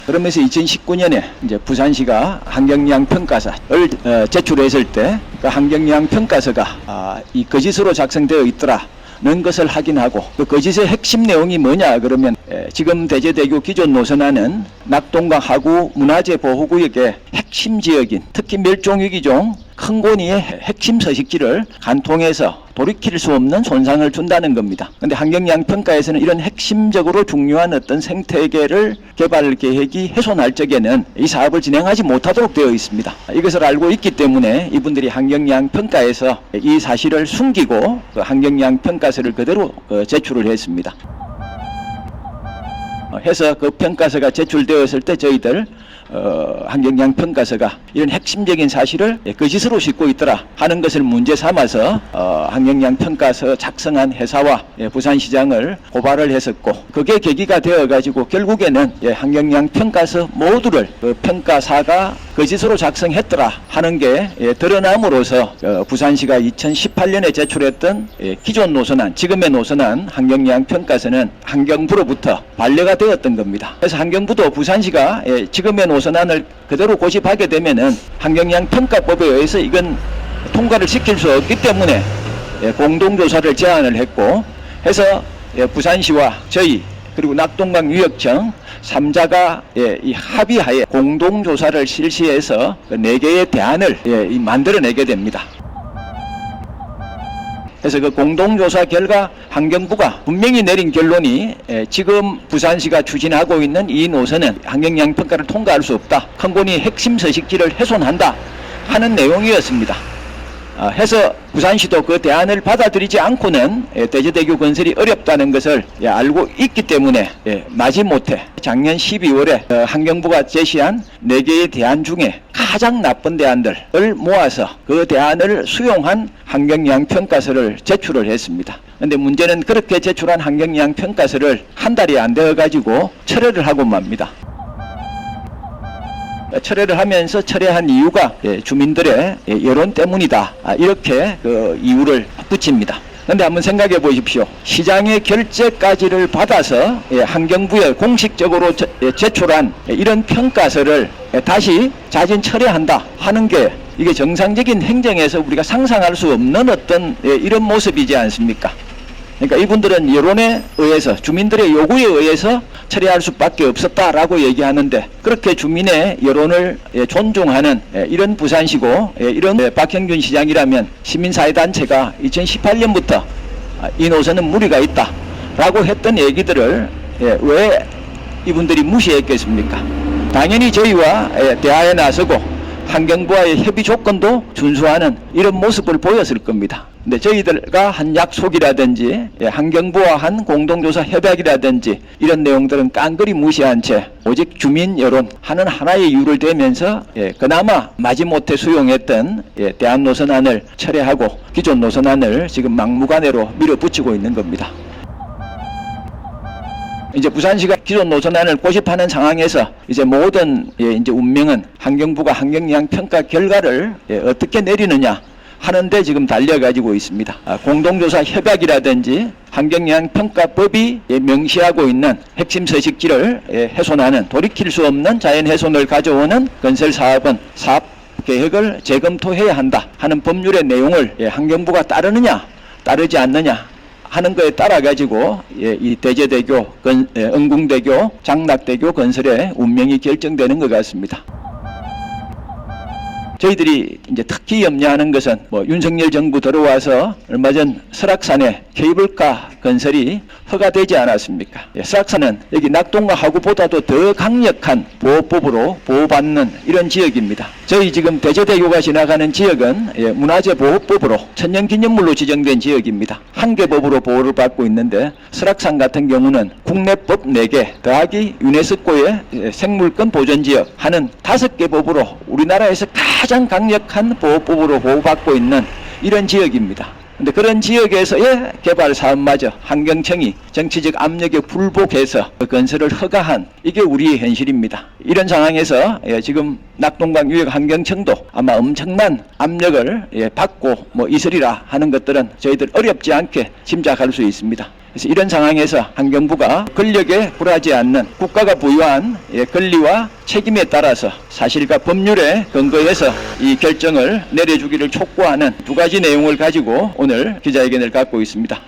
그러면서 2019년에 이제 부산시가 환경영향 평가서를 제출했을 때 그 환경영향 평가서가 이 거짓으로 작성되어 있더라는 것을 확인하고 그 거짓의 핵심 내용이 뭐냐 그러면 지금 대제대교 기존 노선안은 낙동강 하구 문화재 보호구역의 핵심 지역인 특히 멸종위기종 큰고니의 핵심 서식지를 간통해서 돌이킬 수 없는 손상을 준다는 겁니다. 그런데 환경영향 평가에서는 이런 핵심적으로 중요한 어떤 생태계를 개발 계획이 훼손할 적에는 이 사업을 진행하지 못하도록 되어 있습니다. 이것을 알고 있기 때문에 이분들이 환경영향 평가에서 이 사실을 숨기고 그 환경영향 평가서를 그대로 제출을 했습니다. 해서 그 평가서가 제출되었을 때 저희들 환경영향 평가서가 이런 핵심적인 사실을 거짓으로 싣고 있더라 하는 것을 문제 삼아서 환경영향 평가서 작성한 회사와 부산시장을 고발을 했었고 그게 계기가 되어 가지고 결국에는 환경영향 평가서 모두를 그 평가사가 거짓으로 작성했더라 하는 게 드러남으로써 부산시가 2018년에 제출했던 기존 노선안 지금의 노선안 환경영향 평가서는 환경부로부터 반려가 되었던 겁니다. 그래서 환경부도 부산시가 지금의 노선안을 그대로 고집하게 되면은 환경영향 평가법에 의해서 이건 통과를 시킬 수 없기 때문에 공동조사를 제안을 했고 해서 부산시와 저희 그리고 낙동강 유역청 3자가 이 합의하에 공동조사를 실시해서 4개의 대안을 만들어내게 됩니다. 그래서 그 공동조사 결과 환경부가 분명히 내린 결론이 지금 부산시가 추진하고 있는 이 노선은 환경영향 평가를 통과할 수 없다. 큰고니 핵심 서식지를 훼손한다 하는 내용이었습니다. 해서 부산시도 그 대안을 받아들이지 않고는 대제대교 건설이 어렵다는 것을 알고 있기 때문에 마지못해 작년 12월에 환경부가 제시한 4개의 대안 중에 가장 나쁜 대안들을 모아서 그 대안을 수용한 환경영향 평가서를 제출을 했습니다. 그런데 문제는 그렇게 제출한 환경영향 평가서를 한 달이 안 되어 가지고 철회를 하고 맙니다. 철회를 하면서 철회한 이유가 주민들의 여론 때문이다. 이렇게 그 이유를 붙입니다. 그런데 한번 생각해 보십시오. 시장의 결재까지를 받아서 환경부에 공식적으로 제출한 이런 평가서를 다시 자진 철회한다 하는 게 이게 정상적인 행정에서 우리가 상상할 수 없는 어떤 이런 모습이지 않습니까? 그러니까 이분들은 여론에 의해서 주민들의 요구에 의해서 철회할 수밖에 없었다라고 얘기하는데 그렇게 주민의 여론을 존중하는 이런 부산시고 이런 박형준 시장이라면 시민사회단체가 2018년부터 이 노선은 무리가 있다라고 했던 얘기들을 왜 이분들이 무시했겠습니까? 당연히 저희와 대화에 나서고 환경부와의 협의 조건도 준수하는 이런 모습을 보였을 겁니다. 근데 저희들과 한 약속이라든지 환경부와 한 공동조사 협약이라든지 이런 내용들은 깡그리 무시한 채 오직 주민 여론 하는 하나의 이유를 대면서 그나마 마지못해 수용했던 대한노선안을 철회하고 기존 노선안을 지금 막무가내로 밀어붙이고 있는 겁니다. 이제 부산시가 기존 노선안을 고집하는 상황에서 이제 모든 이제 운명은 환경부가 환경영향 평가 결과를 어떻게 내리느냐 하는데 지금 달려가지고 있습니다. 공동조사 협약이라든지 환경영향 평가법이 명시하고 있는 핵심 서식지를 훼손하는 돌이킬 수 없는 자연훼손을 가져오는 건설 사업은 사업 계획을 재검토해야 한다 하는 법률의 내용을 환경부가 따르느냐 따르지 않느냐 하는 거에 따라 가지고 이 대제대교, 은궁대교, 장락대교 건설의 운명이 결정되는 것 같습니다. 저희들이 이제 특히 염려하는 것은 윤석열 정부 들어와서 얼마 전 설악산에 케이블카 건설이 허가되지 않았습니까? 설악산은 여기 낙동강 하구보다도 더 강력한 보호법으로 보호받는 이런 지역입니다. 저희 지금 대제대교가 지나가는 지역은 문화재 보호법으로 천년기념물로 지정된 지역입니다. 한 개 법으로 보호를 받고 있는데 설악산 같은 경우는 국내법 4개 더하기 유네스코의 생물권 보존지역 하는 5개 법으로 우리나라에서 가장 강력한 보호법으로 보호받고 있는 이런 지역입니다. 근데 그런 지역에서의 개발 사업마저 환경청이 정치적 압력에 굴복해서 건설을 허가한 이게 우리의 현실입니다. 이런 상황에서 지금 낙동강 유역 환경청도 아마 엄청난 압력을 받고 있으리라 하는 것들은 저희들 어렵지 않게 짐작할 수 있습니다. 그래서 이런 상황에서 환경부가 권력에 굴하지 않는 국가가 부여한 권리와 책임에 따라서 사실과 법률에 근거해서 이 결정을 내려주기를 촉구하는 두 가지 내용을 가지고 오늘 기자회견을 갖고 있습니다.